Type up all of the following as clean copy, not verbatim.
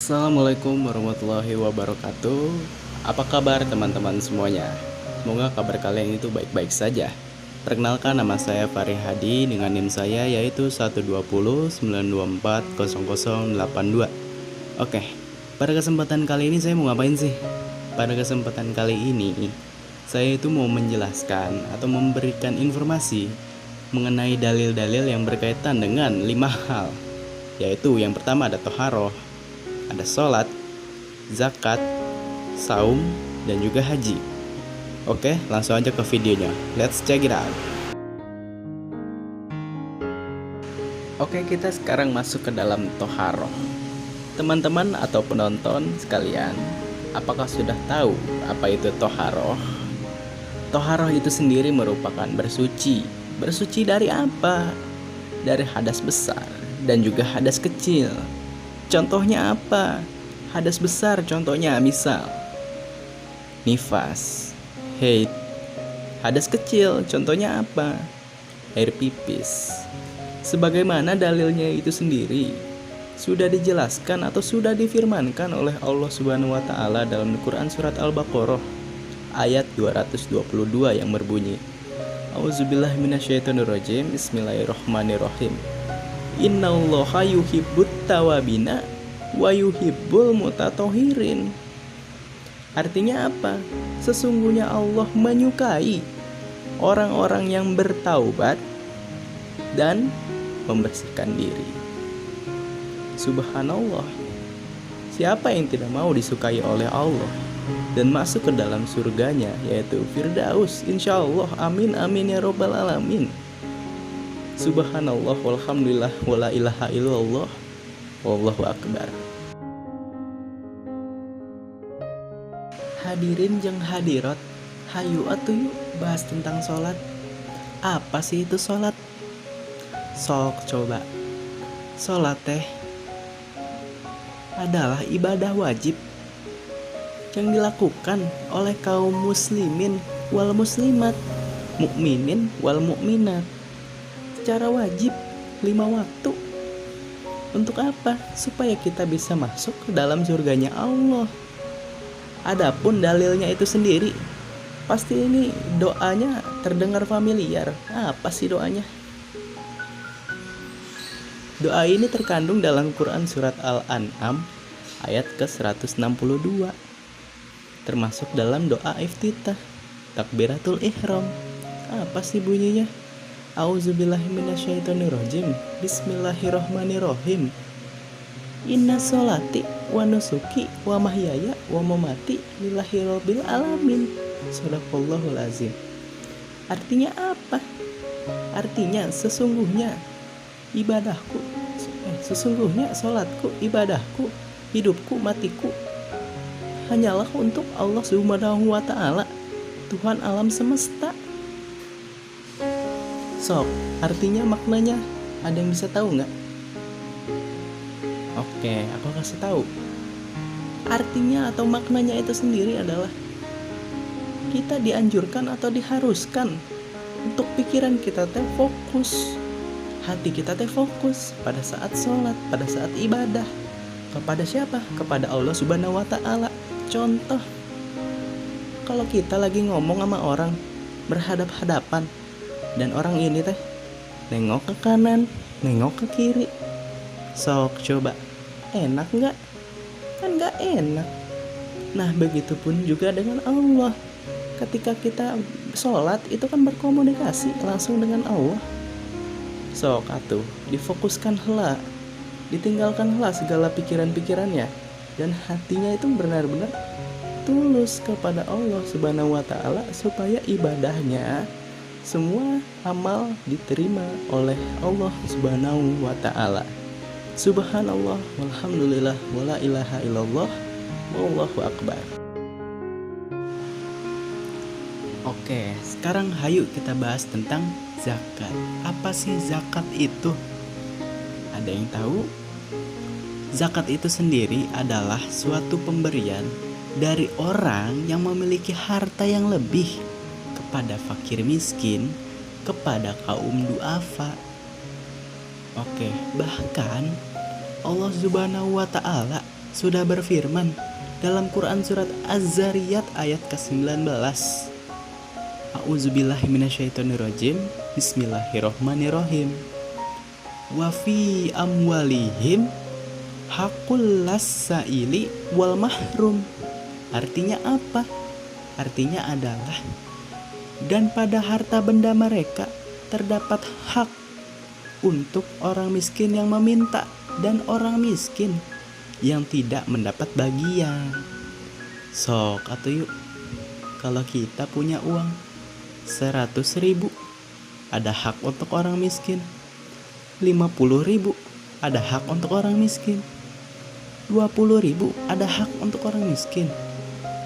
Assalamualaikum warahmatullahi wabarakatuh. Apa kabar teman-teman semuanya? Semoga kabar kalian itu baik-baik saja. Perkenalkan, nama saya Fahri Hadi dengan NIM saya yaitu 12092400082. Oke, pada kesempatan kali ini saya mau ngapain sih? Pada kesempatan kali ini saya itu mau menjelaskan atau memberikan informasi mengenai dalil-dalil yang berkaitan dengan 5 hal. Yaitu yang pertama ada toharoh, ada sholat, zakat, saum, dan juga haji. Oke, langsung aja ke videonya. Let's check it out. Oke, kita sekarang masuk ke dalam toharoh. Teman-teman atau penonton sekalian, apakah sudah tahu apa itu toharoh? Toharoh itu sendiri merupakan bersuci. Bersuci dari apa? Dari hadas besar dan juga hadas kecil. Contohnya apa? Hadas besar contohnya misal nifas, haid. Hadas kecil contohnya apa? Air pipis. Sebagaimana dalilnya itu sendiri sudah dijelaskan atau sudah difirmankan oleh Allah Subhanahu wa taala dalam Al-Qur'an surat Al-Baqarah ayat 222 yang berbunyi, A'udzubillahi minasyaitonirrajim, Bismillahirrahmanirrahim. Innallaha yuhibbut tawabina wa yuhibbul mutatahhirin. Artinya apa? Sesungguhnya Allah menyukai orang-orang yang bertaubat dan membersihkan diri. Subhanallah. Siapa yang tidak mau disukai oleh Allah dan masuk ke dalam surganya, yaitu Firdaus, insyaallah. Amin amin ya robbal alamin. Subhanallah walhamdulillah wala ilaha illallah wallahu akbar. Hadirin jeung hadirat, hayu atuh yuk bahas tentang sholat. Apa sih itu sholat? Sok coba. Sholat teh adalah ibadah wajib yang dilakukan oleh kaum muslimin wal muslimat, mukminin wal mukminat secara wajib 5 waktu. Untuk apa? Supaya kita bisa masuk ke dalam surganya Allah. Adapun dalilnya itu sendiri, pasti ini doanya terdengar familiar. Apa sih doanya? Doa ini terkandung dalam Quran surat Al-An'am ayat ke-162, termasuk dalam doa iftitah takbiratul ihram. Apa sih bunyinya? A'udzubillahi minasyaitonirrajim, Bismillahirrahmanirrahim. Inna sholati wa nusuki wa mahyaya wa mamati lillahi rabbil alamin. Shadaqallahul azim. Artinya apa? Artinya sesungguhnya sesungguhnya sholatku, ibadahku, hidupku, matiku hanyalah untuk Allah Subhanahu wa taala, Tuhan alam semesta. Sok, artinya maknanya ada yang bisa tahu nggak? Oke, aku kasih tahu. Artinya atau maknanya itu sendiri adalah kita dianjurkan atau diharuskan untuk pikiran kita teh fokus, hati kita teh fokus pada saat sholat, pada saat ibadah. Kepada siapa? Kepada Allah Subhanahu wa taala. Contoh, kalau kita lagi ngomong sama orang berhadap-hadapan dan orang ini teh nengok ke kanan, nengok ke kiri. Sok coba, enak nggak? Kan nggak enak. Nah, begitupun juga dengan Allah. Ketika kita sholat itu kan berkomunikasi langsung dengan Allah. Sok atuh, difokuskan heula, ditinggalkan heula segala pikiran-pikirannya, dan hatinya itu benar-benar tulus kepada Allah Subhanahu wa taala, supaya ibadahnya semua amal diterima oleh Allah Subhanahu wa taala. Subhanallah walhamdulillah wala ilaha illallah wallahu akbar. Oke, sekarang hayu kita bahas tentang zakat. Apa sih zakat itu? Ada yang tahu? Zakat itu sendiri adalah suatu pemberian dari orang yang memiliki harta yang lebih kepada fakir miskin, kepada kaum duafa. Oke, bahkan Allah Subhanahu wa taala sudah berfirman dalam Quran surat Az-Zariyat ayat ke-19. A'udzubillahi minasyaitonirrajim. Bismillahirrohmanirrohim. Wa fi amwalihim haqqul lis-sa'ili wal mahrum. Artinya apa? Artinya adalah dan pada harta benda mereka terdapat hak untuk orang miskin yang meminta dan orang miskin yang tidak mendapat bagian. Sok atau yuk, kalau kita punya uang 100.000, ada hak untuk orang miskin. 50.000 ada hak untuk orang miskin. 20.000 ada hak untuk orang miskin.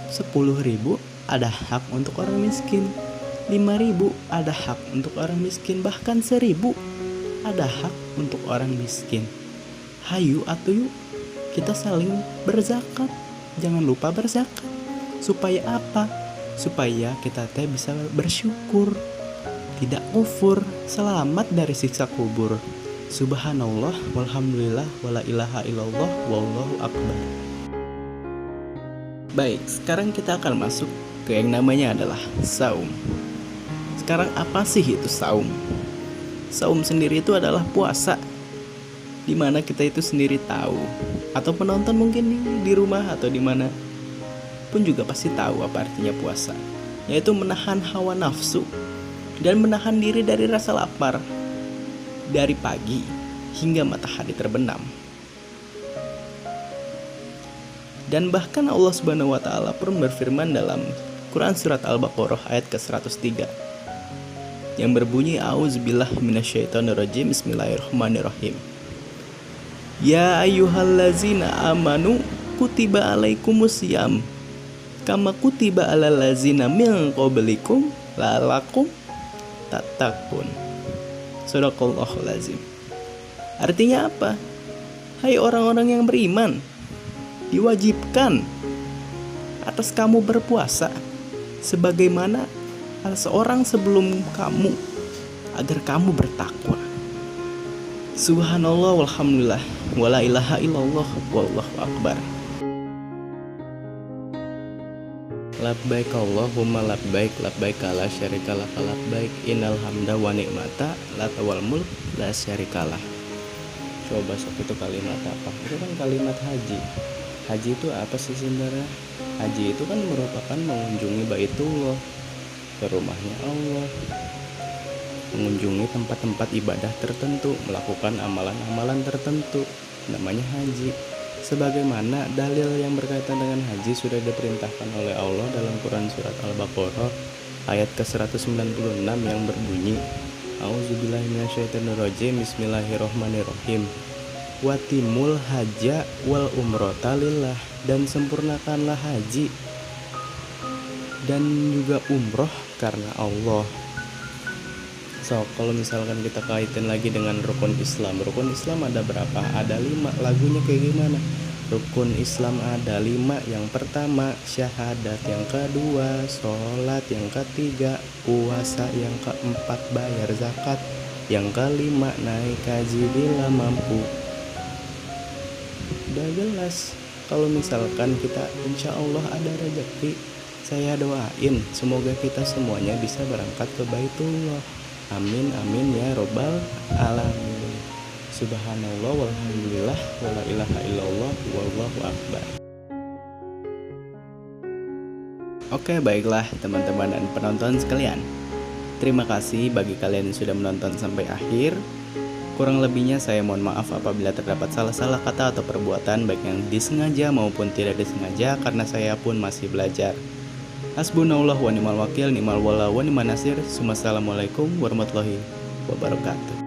10.000 ada hak untuk orang miskin. 5.000 ada hak untuk orang miskin. Bahkan 1.000 ada hak untuk orang miskin. Hayu atau yuk, kita saling berzakat. Jangan lupa berzakat. Supaya apa? Supaya kita bisa bersyukur, tidak kufur, selamat dari siksa kubur. Subhanallah, walhamdulillah, wala ilaha illallah, wallahu akbar. Baik, sekarang kita akan masuk ke yang namanya adalah saum. Sekarang apa sih itu saum? Saum sendiri itu adalah puasa, dimana kita itu sendiri tahu, atau penonton mungkin di rumah atau di mana pun juga pasti tahu apa artinya puasa, yaitu menahan hawa nafsu dan menahan diri dari rasa lapar dari pagi hingga matahari terbenam. Dan bahkan Allah Subhanahu wa taala pun berfirman dalam Quran surat Al-Baqarah ayat ke-103 yang berbunyi a'udzubillahi minasyaitonirrajim. Bismillahirrahmanirrahim. Ya ayyuhallazina amanu kutiba alaikumusiyam kama kutiba alal ladzina min qablikum la'allakum tattaqun. Shadaqallahul azim. Artinya apa? Hai orang-orang yang beriman, diwajibkan atas kamu berpuasa sebagaimana seorang sebelum kamu, agar kamu bertakwa. Subhanallah, walhamdulillah, wala ilaha illallah, wallahu akbar. Labbaik Allahumma labbaik, labbaik la syarika lak, labbaik innal hamda wa ni'mata laka wal mulk la syarikalah. Coba sok itu kalimat apa? Itu kan kalimat haji. Haji itu apa sih sebenarnya? Haji itu kan merupakan mengunjungi Baitullah, ke rumahnya Allah, mengunjungi tempat-tempat ibadah tertentu, melakukan amalan-amalan tertentu, namanya haji. Sebagaimana dalil yang berkaitan dengan haji sudah diperintahkan oleh Allah dalam Quran surat Al-Baqarah ayat ke-196 yang berbunyi A'udzubillahi minasyaitonirrajim. Bismillahirrohmanirrohim. Watimul hajja wal umrota lillah, dan sempurnakanlah haji dan juga umroh karena Allah. So, kalau misalkan kita kaitin lagi dengan rukun Islam ada berapa? Ada 5. Lagunya kayak gimana? Rukun Islam ada 5. Yang pertama syahadat, yang kedua sholat, yang ketiga puasa, yang keempat bayar zakat, yang kelima naik haji bila mampu. Udah jelas. Kalau misalkan kita insya Allah ada rezeki, saya doain semoga kita semuanya bisa berangkat ke Baitullah. Amin amin ya robbal alamin. Subhanallah, walhamdulillah, wala ilaha illallah, wallahu akbar. Oke, baiklah teman-teman dan penonton sekalian, terima kasih bagi kalian yang sudah menonton sampai akhir. Kurang lebihnya saya mohon maaf apabila terdapat salah-salah kata atau perbuatan, baik yang disengaja maupun tidak disengaja, karena saya pun masih belajar. Hasbunallah wa ni'mal wakil, ni'mal wala wa ni'man nasir. Assalamualaikum warahmatullahi wabarakatuh.